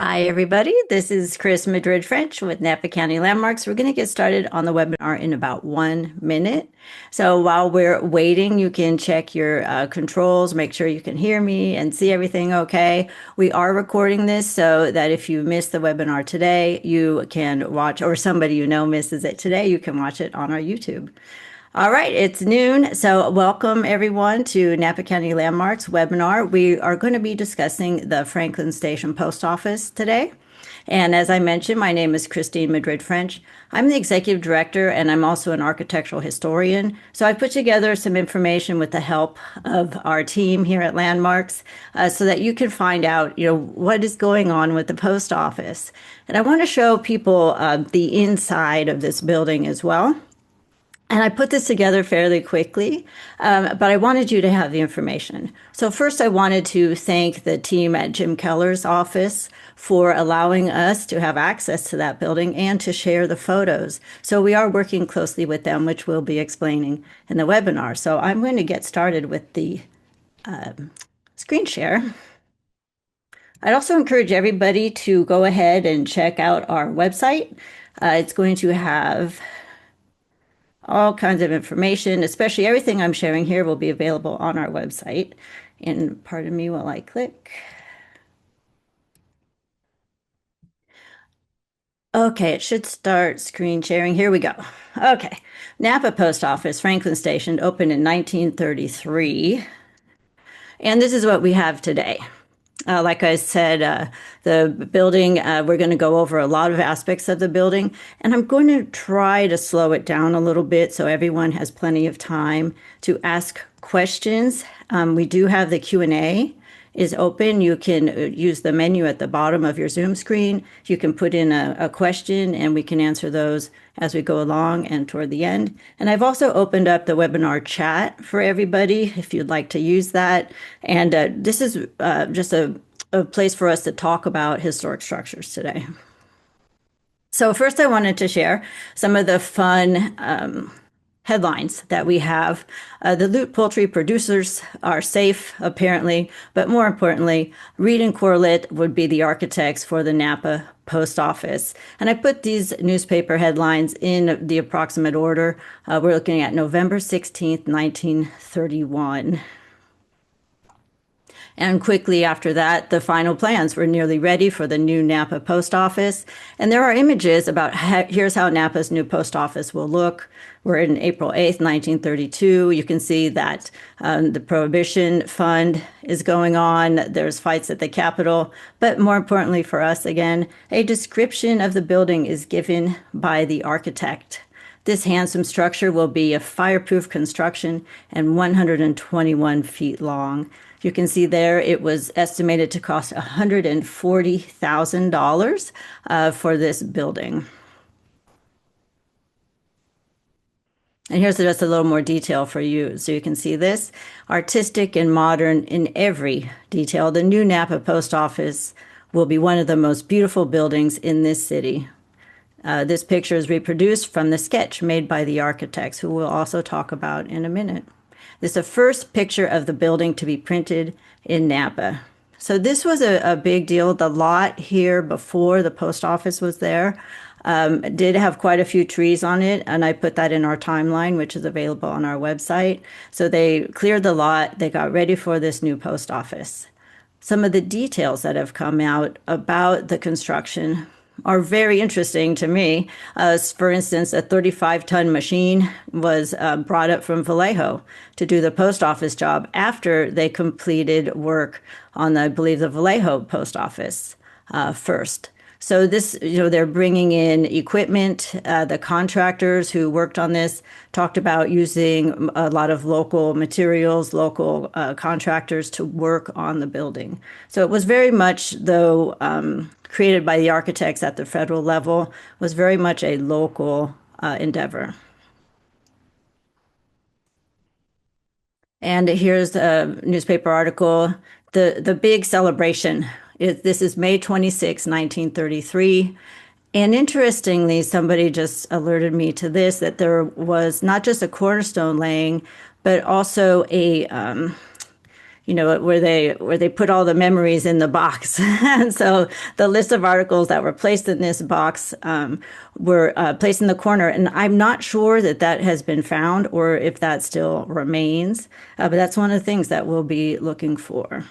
Hi, everybody. This is Chris Madrid French with Napa County Landmarks. We're going to get started on the webinar in about 1 minute. So while we're waiting, you can check your controls, make sure you can hear me and see everything okay. We are recording this so that if you miss the webinar today, you can watch, or somebody you know misses it today, you can watch it on our YouTube. All right, it's noon, so welcome everyone to Napa County Landmarks webinar. We are going to be discussing the Franklin Station Post Office today. And as I mentioned, my name is Christine Madrid French. I'm the executive director and I'm also an architectural historian. So I put together some information with the help of our team here at Landmarks so that you can find out, what is going on with the post office. And I want to show people the inside of this building as well. And I put this together fairly quickly, but I wanted you to have the information. So first, I wanted to thank the team at Jim Keller's office for allowing us to have access to that building and to share the photos. So we are working closely with them, which we'll be explaining in the webinar. So I'm going to get started with the screen share. I'd also encourage everybody to go ahead and check out our website. It's going to have all kinds of information, especially everything I'm sharing here will be available on our website. And pardon me while I click. Okay, it should start screen sharing. Here we go. Okay, Napa Post Office, Franklin Station, opened in 1933. And this is what we have today. Like I said, the building, we're going to go over a lot of aspects of the building, and I'm going to try to slow it down a little bit so everyone has plenty of time to ask questions. We do have the Q&A is open. You can use the menu at the bottom of your Zoom screen. You can put in a question and we can answer those as we go along and toward the end. And I've also opened up the webinar chat for everybody if you'd like to use that. And this is just a place for us to talk about historic structures today. So first I wanted to share some of the fun headlines that we have. The Loot Poultry producers are safe, apparently, but more importantly, Reed and Corlett would be the architects for the Napa Post Office. And I put these newspaper headlines in the approximate order. We're looking at November 16th, 1931. And quickly after that, the final plans were nearly ready for the new Napa post office. And there are images about here's how Napa's new post office will look. We're in April 8th, 1932. You can see that the Prohibition Fund is going on. There's fights at the Capitol. But more importantly for us, again, a description of the building is given by the architect. This handsome structure will be a fireproof construction and 121 feet long. You can see there it was estimated to cost $140,000 for this building. And here's just a little more detail for you. So you can see this, artistic and modern in every detail. The new Napa Post Office will be one of the most beautiful buildings in this city. This picture is reproduced from the sketch made by the architects, who we'll also talk about in a minute. This is the first picture of the building to be printed in Napa. So this was a big deal. The lot here before the post office was there did have quite a few trees on it, and I put that in our timeline, which is available on our website. So they cleared the lot. They got ready for this new post office. Some of the details that have come out about the construction are very interesting to me. For instance, a 35-ton machine was brought up from Vallejo to do the post office job after they completed work on, I believe, the Vallejo post office first. So this, they're bringing in equipment. The contractors who worked on this talked about using a lot of local materials, local contractors to work on the building. So it was very much, though, created by the architects at the federal level, was very much a local endeavor. And here's a newspaper article, the big celebration. This is May 26, 1933. And interestingly, somebody just alerted me to this, that there was not just a cornerstone laying, but also a where they put all the memories in the box. And so the list of articles that were placed in this box were placed in the corner. And I'm not sure that that has been found or if that still remains. But that's one of the things that we'll be looking for.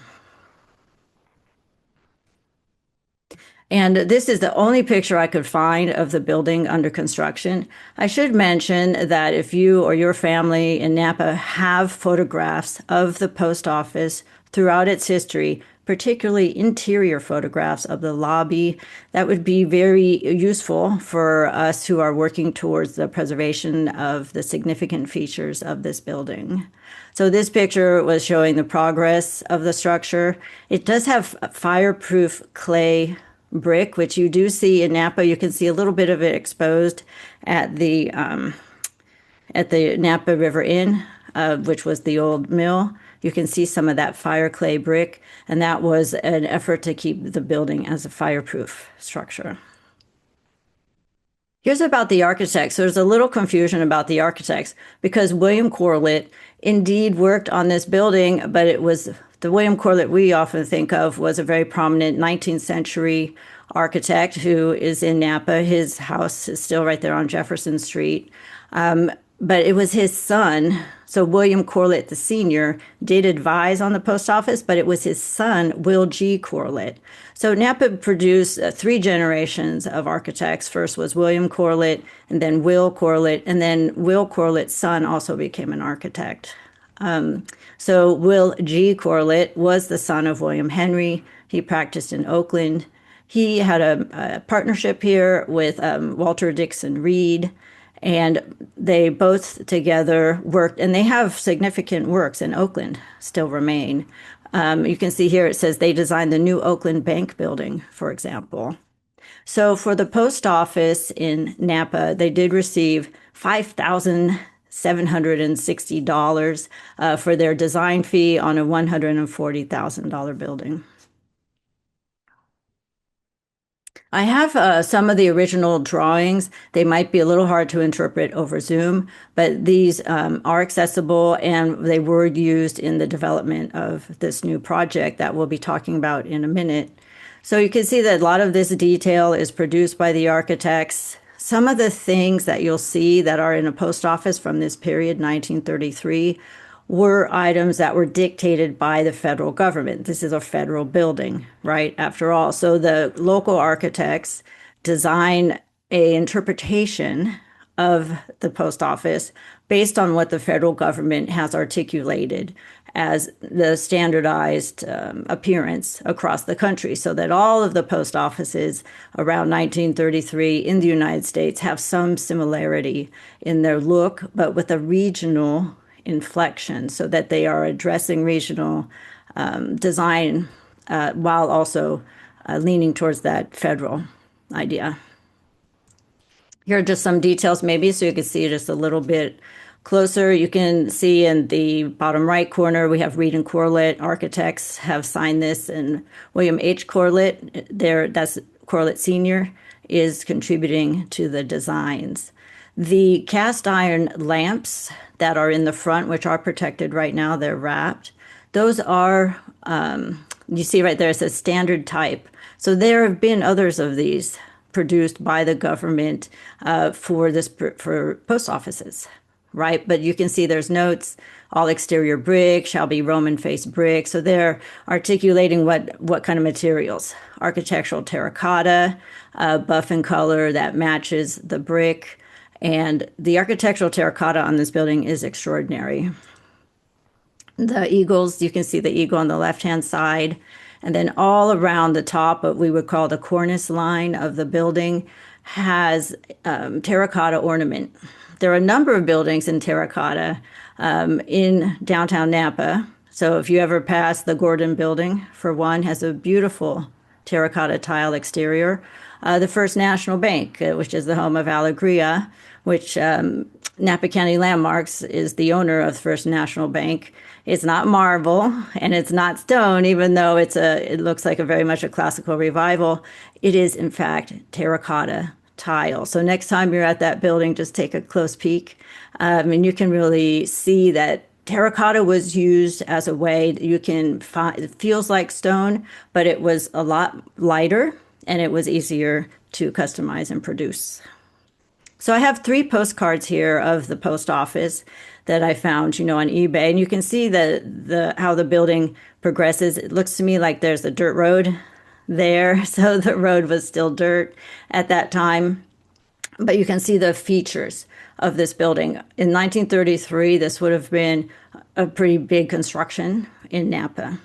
And this is the only picture I could find of the building under construction. I should mention that if you or your family in Napa have photographs of the post office throughout its history, particularly interior photographs of the lobby, that would be very useful for us who are working towards the preservation of the significant features of this building. So this picture was showing the progress of the structure. It does have fireproof clay brick, which you do see in Napa. You can see a little bit of it exposed at the Napa River Inn, which was the old mill. You can see some of that fire clay brick, and that was an effort to keep the building as a fireproof structure. Here's about the architects. So there's a little confusion about the architects because William Corlett indeed worked on this building, but it was the William Corlett we often think of was a very prominent 19th century architect who is in Napa. His house is still right there on Jefferson Street. But it was his son. So William Corlett, the senior, did advise on the post office, but it was his son, Will G. Corlett. So Napa produced three generations of architects. First was William Corlett, and then Will Corlett, and then Will Corlett's son also became an architect. So Will G. Corlett was the son of William Henry. He practiced in Oakland. He had a partnership here with Walter Dixon Reed, and they both together worked, and they have significant works in Oakland still remain. You can see here it says they designed the new Oakland Bank building, for example. So for the post office in Napa, they did receive $5,760 for their design fee on a $140,000 building. I have some of the original drawings. They might be a little hard to interpret over Zoom, but these are accessible and they were used in the development of this new project that we'll be talking about in a minute. So you can see that a lot of this detail is produced by the architects. Some of the things that you'll see that are in a post office from this period, 1933, were items that were dictated by the federal government. This is a federal building, right? After all, so the local architects design an interpretation of the post office based on what the federal government has articulated as the standardized appearance across the country, so that all of the post offices around 1933 in the United States have some similarity in their look, but with a regional inflection, so that they are addressing regional design while also leaning towards that federal idea. Here are just some details maybe so you can see just a little bit closer. You can see in the bottom right corner, we have Reed and Corlett. Architects have signed this, and William H. Corlett, that's Corlett Sr., is contributing to the designs. The cast iron lamps that are in the front, which are protected right now, they're wrapped. Those are, you see right there, it says standard type. So there have been others of these produced by the government for post offices, right? But you can see there's notes, all exterior brick shall be Roman face brick. So they're articulating what kind of materials. Architectural terracotta, buff in color that matches the brick. And the architectural terracotta on this building is extraordinary. The eagles, you can see the eagle on the left-hand side. And then all around the top, what we would call the cornice line of the building, has terracotta ornament. There are a number of buildings in terracotta in downtown Napa. So if you ever pass the Gordon Building, for one, has a beautiful terracotta tile exterior. The First National Bank, which is the home of Alegria, which Napa County Landmarks is the owner of First National Bank. It's not marble and it's not stone, even though it looks like very much a classical revival. It is, in fact, terracotta tile. So next time you're at that building, just take a close peek. And you can really see that Terracotta was used as a way that you can find, it feels like stone, but it was a lot lighter and it was easier to customize and produce. So I have 3 postcards here of the post office that I found, on eBay, and you can see the how the building progresses. It looks to me like there's a dirt road there, so the road was still dirt at that time. But you can see the features of this building. In 1933, this would have been a pretty big construction in Napa.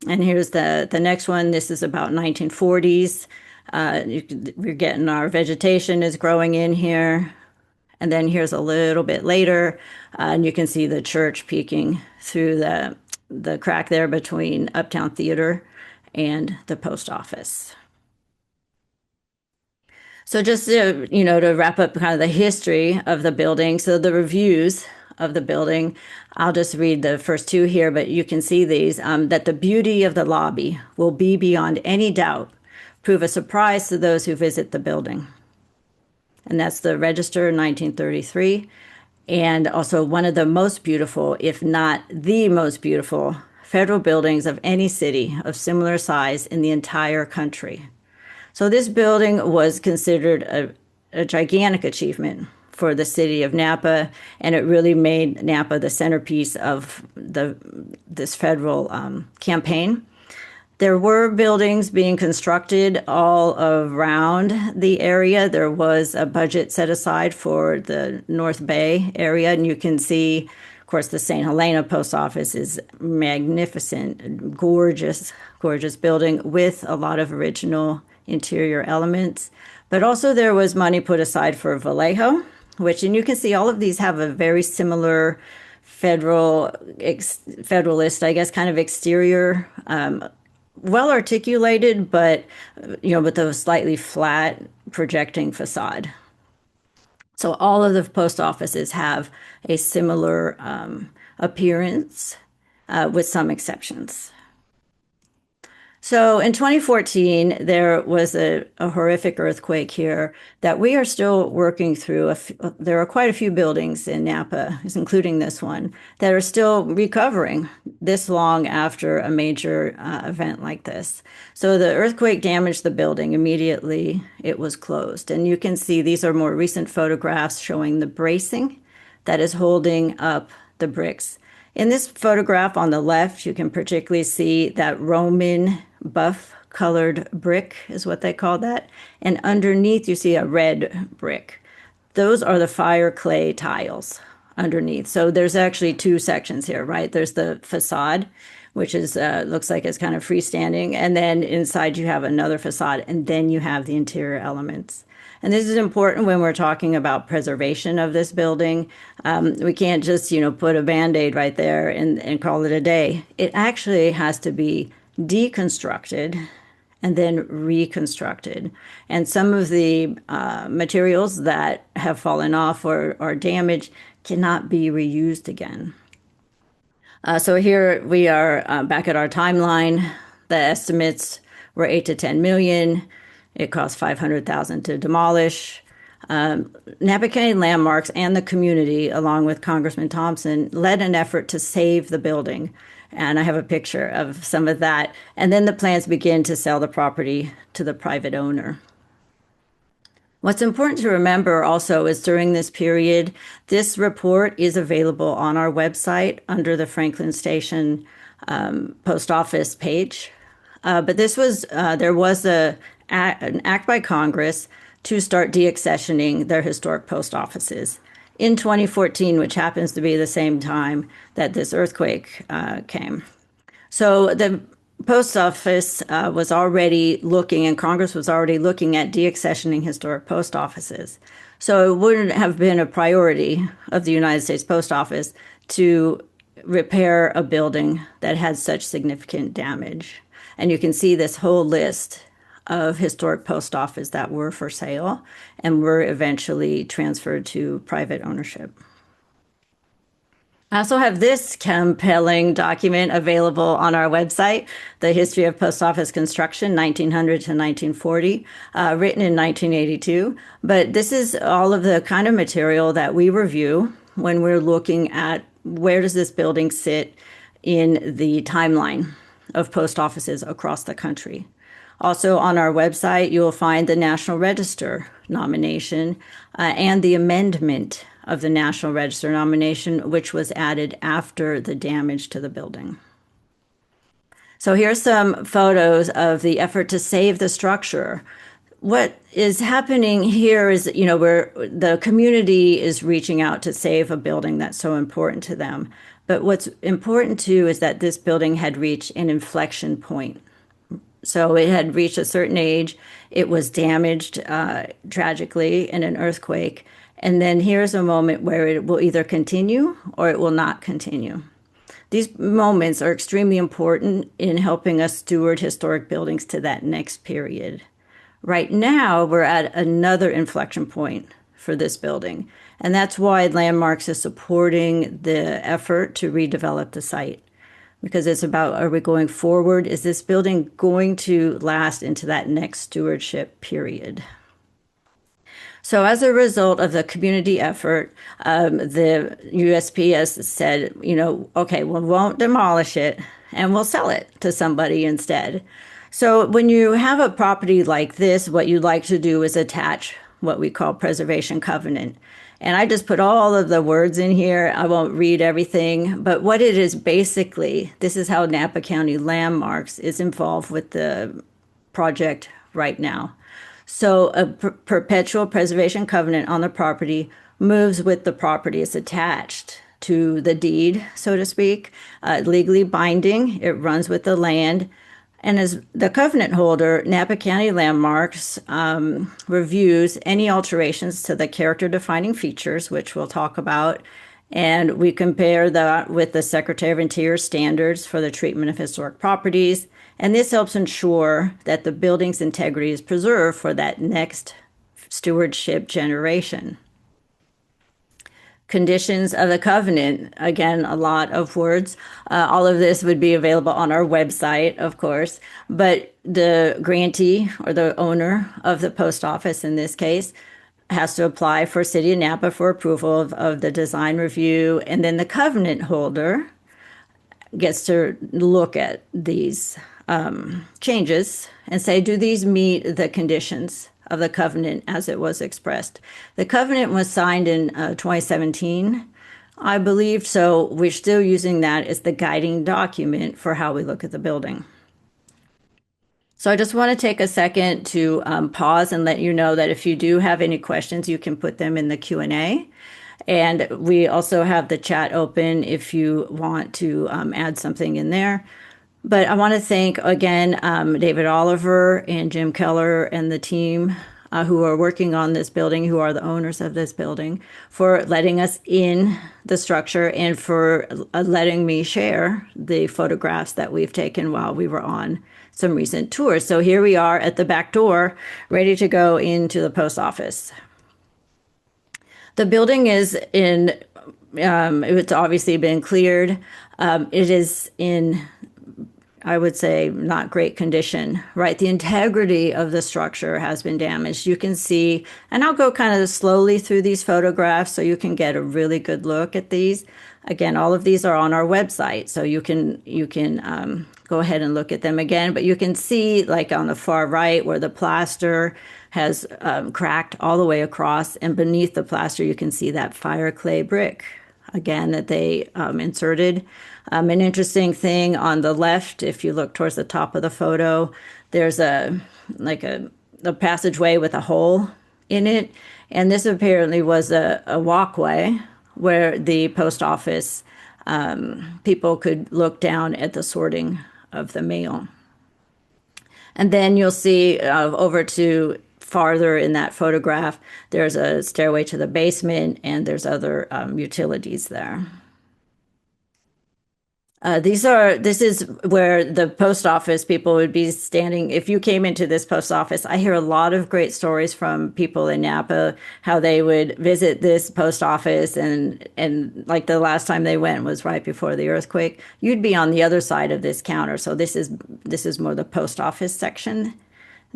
And here's the next one. This is about 1940s. We're getting our vegetation is growing in here. And then here's a little bit later, and you can see the church peeking through the crack there between Uptown Theater and the post office. So just to wrap up kind of the history of the building. So the reviews of the building, I'll just read the first 2 here, but you can see these, that the beauty of the lobby will be beyond any doubt, prove a surprise to those who visit the building. And that's the Register, 1933. And also one of the most beautiful, if not the most beautiful, federal buildings of any city of similar size in the entire country. So this building was considered a gigantic achievement for the city of Napa, and it really made Napa the centerpiece of this federal campaign. There were buildings being constructed all around the area. There was a budget set aside for the North Bay area, and you can see, of course, the St. Helena post office is magnificent, gorgeous, gorgeous building with a lot of original interior elements. But also there was money put aside for Vallejo, and you can see all of these have a very similar federalist, I guess, kind of exterior, well articulated, but with a slightly flat projecting facade. So all of the post offices have a similar appearance, with some exceptions. So in 2014, there was a horrific earthquake here that we are still working through. There are quite a few buildings in Napa, including this one, that are still recovering this long after a major event like this. So the earthquake damaged the building. Immediately, it was closed. And you can see these are more recent photographs showing the bracing that is holding up the bricks. In this photograph on the left, you can particularly see that Roman buff colored brick is what they call that. And underneath you see a red brick. Those are the fire clay tiles underneath. So there's actually 2 sections here, right? There's the facade, which is looks like it's kind of freestanding. And then inside you have another facade, and then you have the interior elements. And this is important when we're talking about preservation of this building. We can't just, put a Band-Aid right there and call it a day. It actually has to be deconstructed and then reconstructed. And some of the materials that have fallen off or are damaged cannot be reused again. So here we are back at our timeline. The estimates were 8 to 10 million. It cost $500,000 to demolish. Napa County Landmarks and the community, along with Congressman Thompson, led an effort to save the building. And I have a picture of some of that. And then the plans begin to sell the property to the private owner. What's important to remember also is during this period, this report is available on our website under the Franklin Station post office page. But this was, there was an act by Congress to start deaccessioning their historic post offices in 2014, which happens to be the same time that this earthquake came. So the post office was already looking, and Congress was already looking at deaccessioning historic post offices. So it wouldn't have been a priority of the United States Post Office to repair a building that had such significant damage. And you can see this whole list of historic post office that were for sale and were eventually transferred to private ownership. I also have this compelling document available on our website, The History of Post Office Construction, 1900 to 1940, written in 1982. But this is all of the kind of material that we review when we're looking at where does this building sit in the timeline of post offices across the country. Also on our website, you will find the National Register nomination and the amendment of the National Register nomination, which was added after the damage to the building. So here's some photos of the effort to save the structure. What is happening here is, where the community is reaching out to save a building that's so important to them. But what's important too is that this building had reached an inflection point. So it had reached a certain age. It was damaged tragically in an earthquake. And then here's a moment where it will either continue or it will not continue. These moments are extremely important in helping us steward historic buildings to that next period. Right now, we're at another inflection point for this building, and that's why Landmarks is supporting the effort to redevelop the site, because it's about, are we going forward? Is this building going to last into that next stewardship period? So as a result of the community effort, the USPS said, okay, we won't demolish it and we'll sell it to somebody instead. So when you have a property like this, what you'd like to do is attach what we call preservation covenant. And I just put all of the words in here. I won't read everything, but what it is basically, this is how Napa County Landmarks is involved with the project right now. So a perpetual preservation covenant on the property moves with the property. It's attached to the deed, so to speak, legally binding. It runs with the land. And as the covenant holder, Napa County Landmarks reviews any alterations to the character defining features, which we'll talk about. And we compare that with the Secretary of Interior standards for the treatment of historic properties. And this helps ensure that the building's integrity is preserved for that next stewardship generation. Conditions of the covenant, again, a lot of words. All of this would be available on our website, of course, but the grantee or the owner of the post office in this case has to apply for City of Napa for approval of the design review, and then the covenant holder gets to look at these changes and say, do these meet the conditions of the covenant as it was expressed? The covenant was signed in 2017, I believe, so we're still using that as the guiding document for how we look at the building. So I just want to take a second to pause and let you know that if you do have any questions, you can put them in the Q&A. And we also have the chat open if you want to add something in there. But I want to thank, again, David Oliver and Jim Keller and the team who are working on this building, who are the owners of this building, for letting us in the structure and for letting me share the photographs that we've taken while we were on some recent tours. So here we are at the back door, ready to go into the post office. The building is in, it's obviously been cleared. It is in, I would say, not great condition, right? The integrity of the structure has been damaged. You can see, and I'll go kind of slowly through these photographs so you can get a really good look at these. Again, all of these are on our website, so you can go ahead and look at them again. But you can see, like on the far right, where the plaster has cracked all the way across, and beneath the plaster, you can see that fire clay brick, again, that they inserted. An interesting thing on the left, if you look towards the top of the photo, there's a passageway with a hole in it. And this apparently was a walkway where the post office people could look down at the sorting of the mail. And then you'll see over to farther in that photograph, there's a stairway to the basement and there's other utilities there. This is where the post office people would be standing. If you came into this post office, I hear a lot of great stories from people in Napa, how they would visit this post office and like the last time they went was right before the earthquake. You'd be on the other side of this counter. So this is more the post office section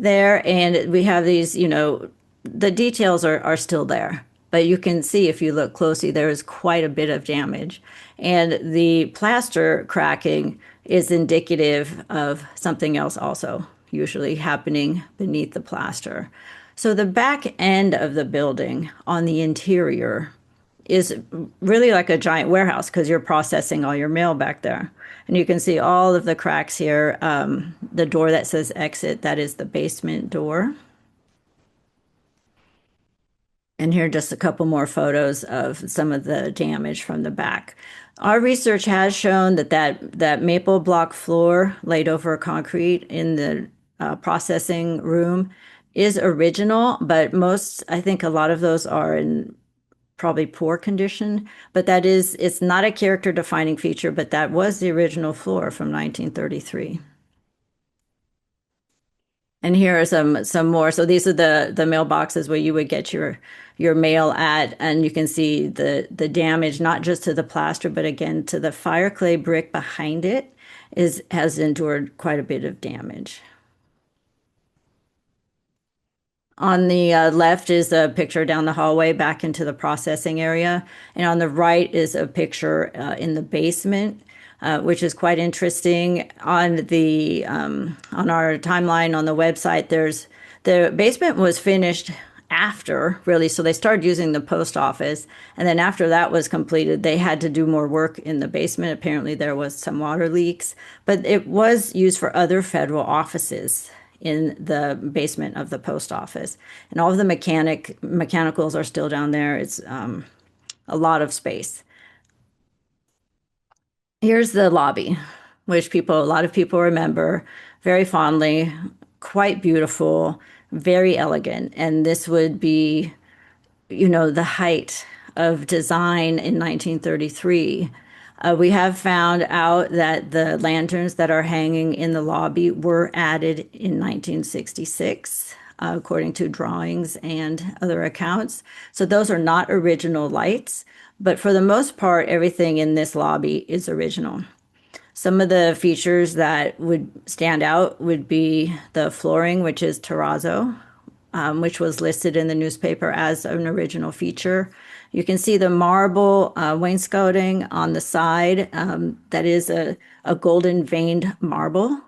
there. And we have these, the details are still there, but you can see if you look closely, there is quite a bit of damage. And the plaster cracking is indicative of something else also usually happening beneath the plaster. So the back end of the building on the interior is really like a giant warehouse because you're processing all your mail back there. And you can see all of the cracks here. The door that says exit, that is the basement door. And here are just a couple more photos of some of the damage from the back. Our research has shown that maple block floor laid over concrete in the processing room is original, but I think a lot of those are in probably poor condition. But it's not a character defining feature, but that was the original floor from 1933. And here are some more. So these are the mailboxes where you would get your mail at, and you can see the damage not just to the plaster, but again to the fire clay brick behind it has endured quite a bit of damage. On the left is a picture down the hallway back into the processing area, and on the right is a picture in the basement, which is quite interesting. On our timeline on the website, the basement was finished after really, so they started using the post office, and then after that was completed, they had to do more work in the basement. Apparently, there was some water leaks, but it was used for other federal offices in the basement of the post office, and all of the mechanicals are still down there. It's a lot of space. Here's the lobby, which a lot of people remember very fondly, quite beautiful, very elegant. And this would be, the height of design in 1933. We have found out that the lanterns that are hanging in the lobby were added in 1966, according to drawings and other accounts. So those are not original lights, but for the most part, everything in this lobby is original. Some of the features that would stand out would be the flooring, which is terrazzo, which was listed in the newspaper as an original feature. You can see the marble wainscoting on the side. That is a golden veined marble.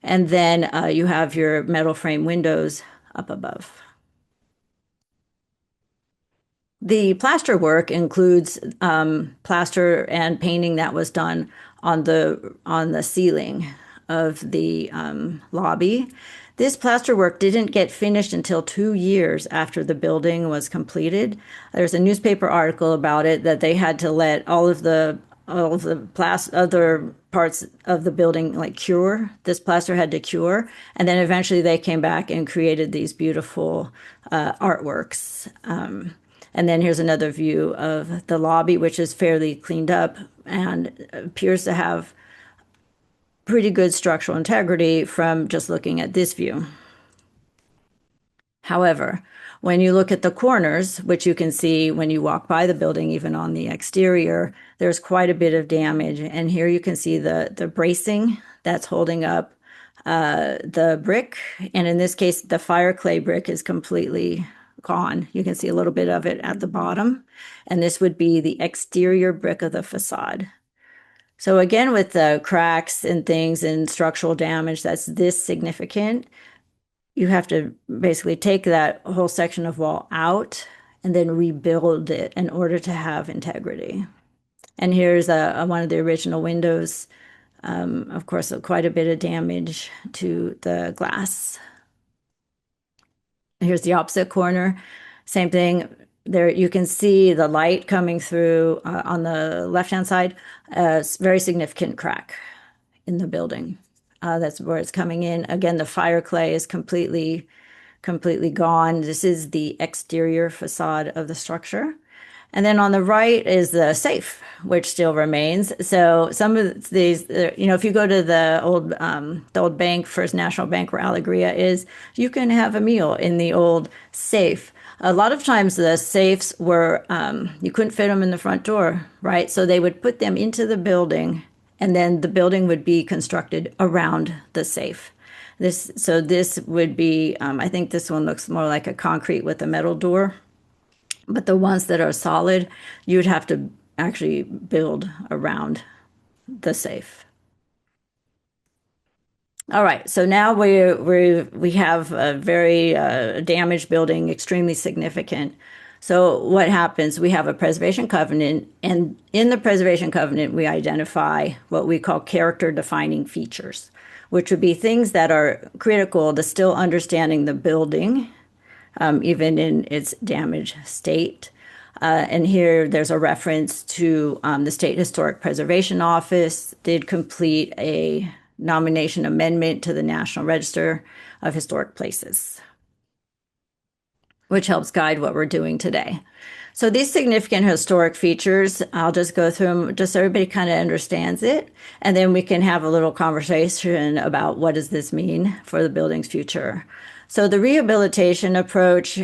And then you have your metal frame windows up above. The plaster work includes plaster and painting that was done on the ceiling of the lobby. This plaster work didn't get finished until 2 years after the building was completed. There's a newspaper article about it that they had to let all of the other parts of the building like cure. This plaster had to cure, and then eventually they came back and created these beautiful artworks. And then here's another view of the lobby, which is fairly cleaned up and appears to have pretty good structural integrity from just looking at this view. However, when you look at the corners, which you can see when you walk by the building, even on the exterior, there's quite a bit of damage. And here you can see the bracing that's holding up the brick. And in this case, the fire clay brick is completely gone. You can see a little bit of it at the bottom. And this would be the exterior brick of the facade. So again, with the cracks and things and structural damage that's this significant, you have to basically take that whole section of wall out and then rebuild it in order to have integrity. And here's one of the original windows. Of course, quite a bit of damage to the glass. Here's the opposite corner. Same thing. There you can see the light coming through on the left-hand side. Very significant crack in the building. That's where it's coming in. Again, the fire clay is completely gone. This is the exterior facade of the structure. And then on the right is the safe, which still remains. So some of these, if you go to the old bank, First National Bank, where Alegria is, you can have a meal in the old safe. A lot of times the safes were, you couldn't fit them in the front door, right? So they would put them into the building, and then the building would be constructed around the safe. This would be, I think this one looks more like a concrete with a metal door. But the ones that are solid, you'd have to actually build around the safe. All right, so now we have a very damaged building, extremely significant. So what happens? We have a preservation covenant, and in the preservation covenant, we identify what we call character defining features, which would be things that are critical to still understanding the building, even in its damaged state. And here there's a reference to the State Historic Preservation Office did complete a nomination amendment to the National Register of Historic Places, which helps guide what we're doing today. So these significant historic features, I'll just go through them just so everybody kind of understands it. And then we can have a little conversation about what does this mean for the building's future. So the rehabilitation approach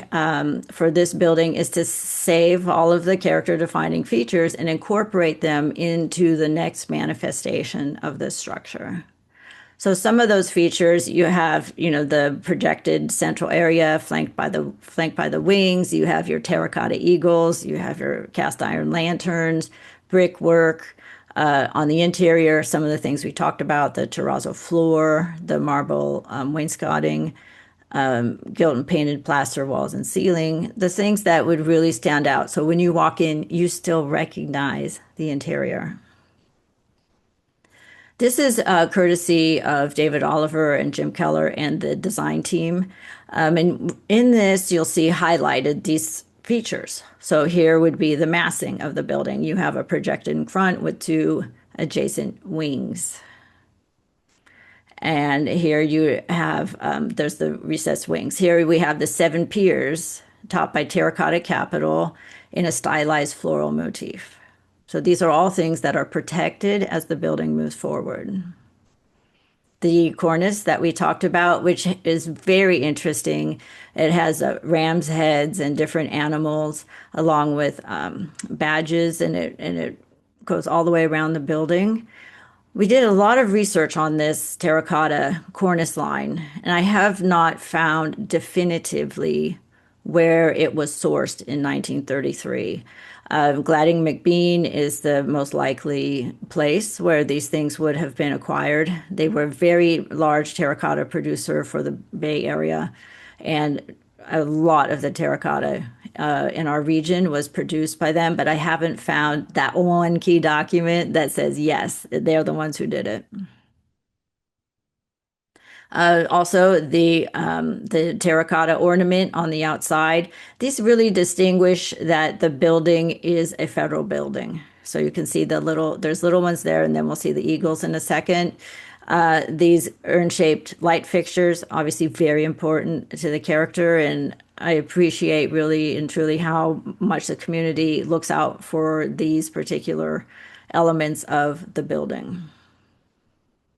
for this building is to save all of the character defining features and incorporate them into the next manifestation of this structure. So some of those features you have, the projected central area flanked by the wings. You have your terracotta eagles. You have your cast iron lanterns, brickwork. On the interior, some of the things we talked about: the terrazzo floor, the marble wainscoting, gilt and painted plaster walls and ceiling. The things that would really stand out. So when you walk in, you still recognize the interior. This is courtesy of David Oliver and Jim Keller and the design team. And in this, you'll see highlighted these features. So here would be the massing of the building. You have a projected in front with two adjacent wings. And here you have, there's the recessed wings. Here we have the 7 piers topped by terracotta capital in a stylized floral motif. So these are all things that are protected as the building moves forward. The cornice that we talked about, which is very interesting. It has ram's heads and different animals along with badges, and it goes all the way around the building. We did a lot of research on this terracotta cornice line, and I have not found definitively where it was sourced in 1933. Gladding McBean is the most likely place where these things would have been acquired. They were a very large terracotta producer for the Bay Area, and a lot of the terracotta in our region was produced by them, but I haven't found that one key document that says, yes, they're the ones who did it. Also, the terracotta ornament on the outside. These really distinguish that the building is a federal building. So you can see there's little ones there, and then we'll see the eagles in a second. These urn-shaped light fixtures, obviously very important to the character, and I appreciate really and truly how much the community looks out for these particular elements of the building.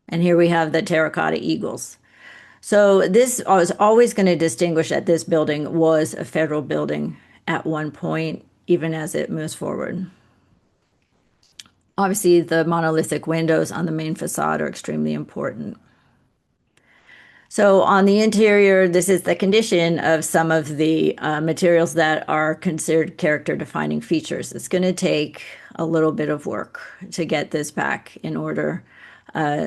And here we have the terracotta eagles. So this was always going to distinguish that this building was a federal building at one point, even as it moves forward. Obviously, the monolithic windows on the main facade are extremely important. So on the interior, this is the condition of some of the materials that are considered character-defining features. It's going to take a little bit of work to get this back in order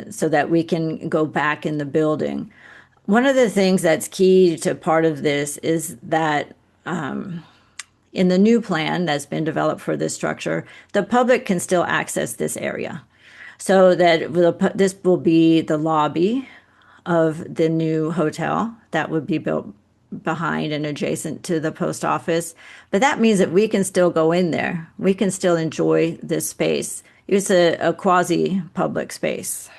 so that we can go back in the building. One of the things that's key to part of this is that in the new plan that's been developed for this structure, the public can still access this area. So that this will be the lobby of the new hotel that would be built behind and adjacent to the post office. But that means that we can still go in there. We can still enjoy this space. It's a quasi-public space.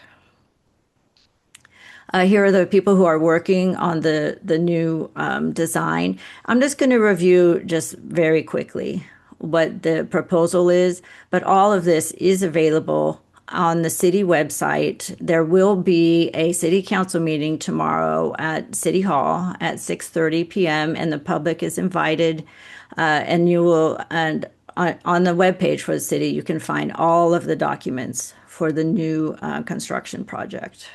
Here are the people who are working on the new design. I'm just going to review just very quickly what the proposal is, but all of this is available on the city website. There will be a city council meeting tomorrow at City Hall at 6:30 p.m. and the public is invited. And on the webpage for the city, you can find all of the documents for the new construction project.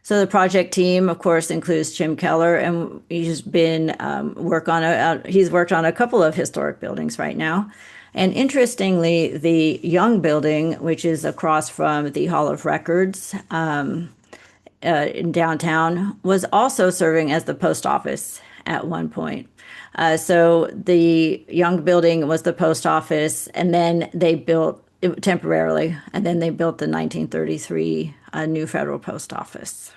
So the project team, of course, includes Jim Keller, and he's worked on a couple of historic buildings right now. And interestingly, the Young Building, which is across from the Hall of Records in downtown, was also serving as the post office at one point. So the Young Building was the post office, and then they built it temporarily, and then they built the 1933 new federal post office.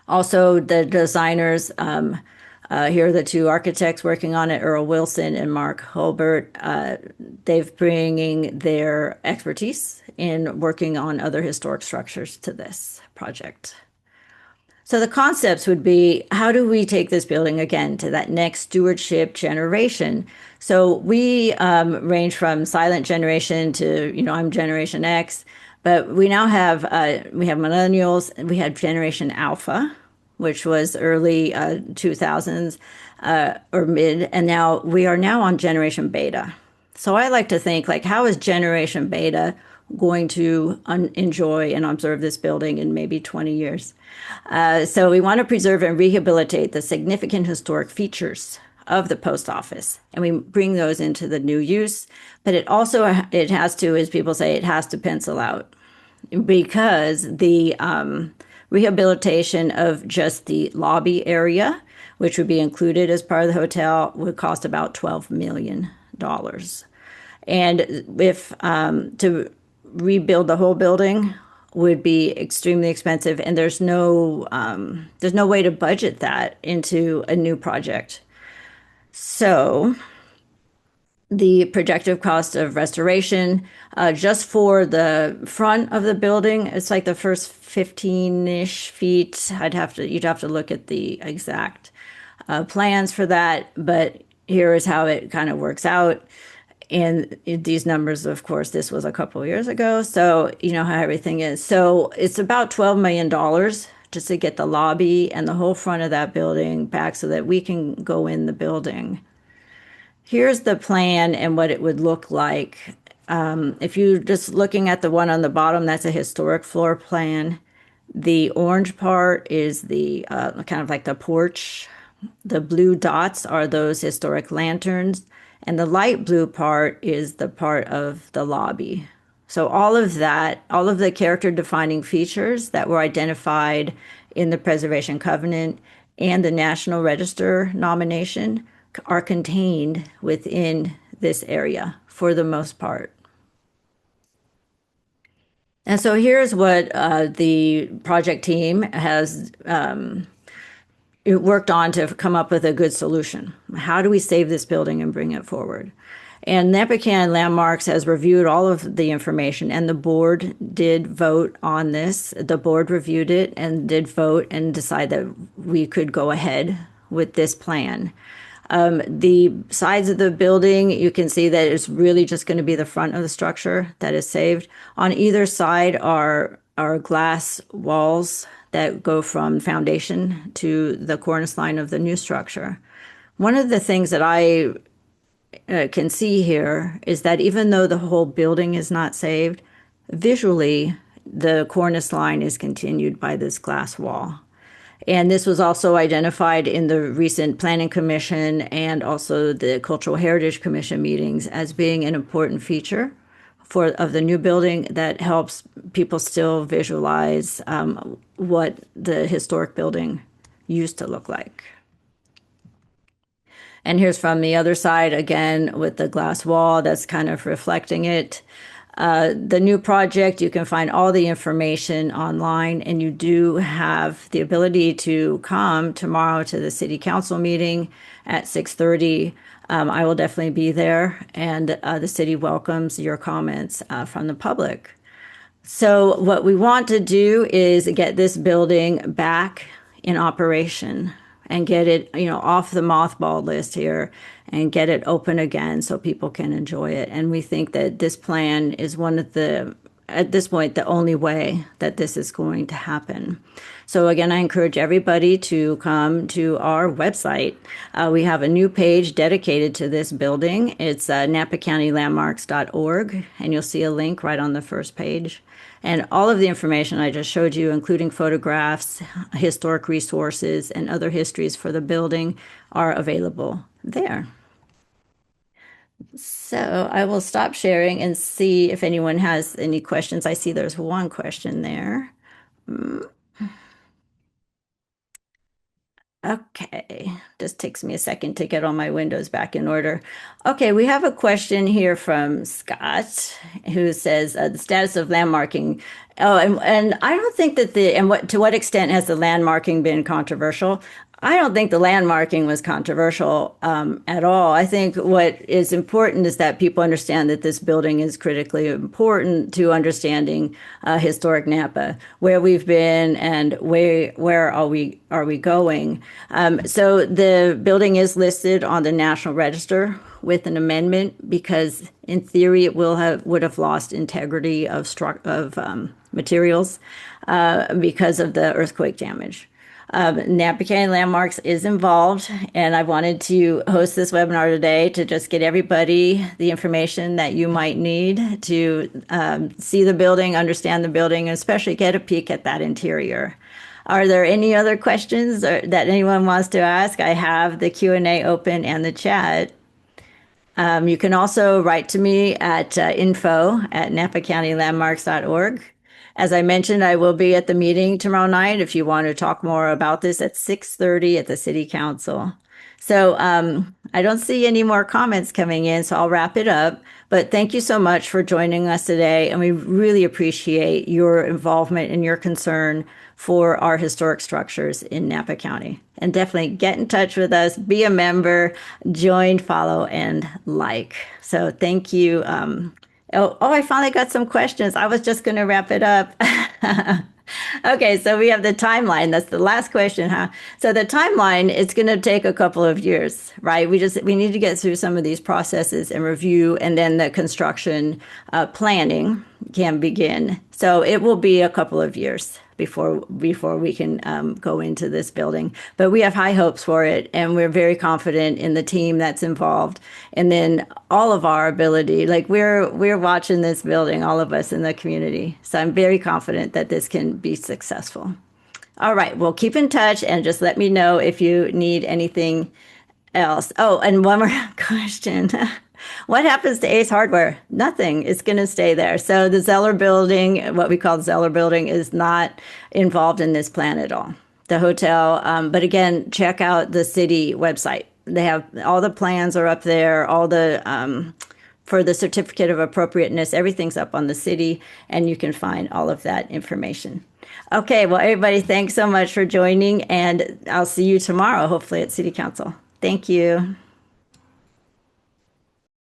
Also, the designers, here are the two architects working on it, Earl Wilson and Mark Hulbert. They've bringing their expertise in working on other historic structures to this project. So the concepts would be, how do we take this building again to that next stewardship generation? So we range from silent generation to, I'm Generation X, but we now have millennials, and we had Generation Alpha, which was early 2000s or mid, and now we are now on Generation Beta. So I like to think, like, how is Generation Beta going to enjoy and observe this building in maybe 20 years? So we want to preserve and rehabilitate the significant historic features of the post office, and we bring those into the new use. But it has to, as people say, it has to pencil out, because the rehabilitation of just the lobby area, which would be included as part of the hotel, would cost about $12 million. And if to rebuild the whole building would be extremely expensive, and there's no way to budget that into a new project. So the projected cost of restoration, just for the front of the building, it's like the first 15-ish feet. You'd have to look at the exact plans for that, but here is how it kind of works out. And these numbers, of course, this was a couple of years ago, so you know how everything is. So it's about $12 million just to get the lobby and the whole front of that building back so that we can go in the building. Here's the plan and what it would look like. If you're just looking at the one on the bottom, that's a historic floor plan. The orange part is the kind of like the porch. The blue dots are those historic lanterns. And the light blue part is the part of the lobby. So all of that, all of the character defining features that were identified in the Preservation Covenant and the National Register nomination are contained within this area for the most part. And so here's what the project team has worked on to come up with a good solution. How do we save this building and bring it forward? And Napa County Landmarks has reviewed all of the information, and the board did vote on this. The board reviewed it and did vote and decide that we could go ahead with this plan. The sides of the building, you can see that it's really just going to be the front of the structure that is saved. On either side are glass walls that go from foundation to the cornice line of the new structure. One of the things that I can see here is that even though the whole building is not saved, visually the cornice line is continued by this glass wall. And this was also identified in the recent Planning Commission and also the Cultural Heritage Commission meetings as being an important feature of the new building that helps people still visualize what the historic building used to look like. And here's from the other side, again, with the glass wall that's kind of reflecting it. The new project, you can find all the information online, and you do have the ability to come tomorrow to the city council meeting at 6:30. I will definitely be there, and the city welcomes your comments from the public. So what we want to do is get this building back in operation and get it, off the mothball list here and get it open again so people can enjoy it. And we think that this plan is at this point, the only way that this is going to happen. So again, I encourage everybody to come to our website. We have a new page dedicated to this building. It's napacountylandmarks.org, and you'll see a link right on the first page. And all of the information I just showed you, including photographs, historic resources, and other histories for the building, are available there. So I will stop sharing and see if anyone has any questions. I see there's one question there. Okay, just takes me a second to get all my windows back in order. Okay, we have a question here from Scott who says the status of landmarking. Oh, and I don't think that and what to what extent has the landmarking been controversial? I don't think the landmarking was controversial at all. I think what is important is that people understand that this building is critically important to understanding historic Napa, where we've been and where are we going. So the building is listed on the National Register with an amendment because in theory it would have lost integrity of materials because of the earthquake damage. Napa County Landmarks is involved, and I wanted to host this webinar today to just get everybody the information that you might need to see the building, understand the building, and especially get a peek at that interior. Are there any other questions that anyone wants to ask? I have the Q&A open and the chat. You can also write to me at info@napacountylandmarks.org. As I mentioned, I will be at the meeting tomorrow night if you want to talk more about this at 6:30 at the City Council. So I don't see any more comments coming in, so I'll wrap it up. But thank you so much for joining us today, and we really appreciate your involvement and your concern for our historic structures in Napa County. And definitely get in touch with us, be a member, join, follow, and like. So thank you. I finally got some questions. I was just going to wrap it up. Okay, so we have the timeline. That's the last question, huh? So the timeline, it's going to take a couple of years, right? We need to get through some of these processes and review, and then the construction planning can begin. So it will be a couple of years before we can go into this building. But we have high hopes for it, and we're very confident in the team that's involved, and then all of our ability. Like we're watching this building, all of us in the community. So I'm very confident that this can be successful. All right, well, keep in touch and just let me know if you need anything else. Oh, and one more question. What happens to Ace Hardware? Nothing. It's going to stay there. So the Zeller building, what we call the Zeller building, is not involved in this plan at all. The hotel, but again, check out the city website. They have all the plans are up there, all the for the certificate of appropriateness, everything's up on the city, and you can find all of that information. Okay, well, everybody, thanks so much for joining, and I'll see you tomorrow, hopefully at City Council. Thank you.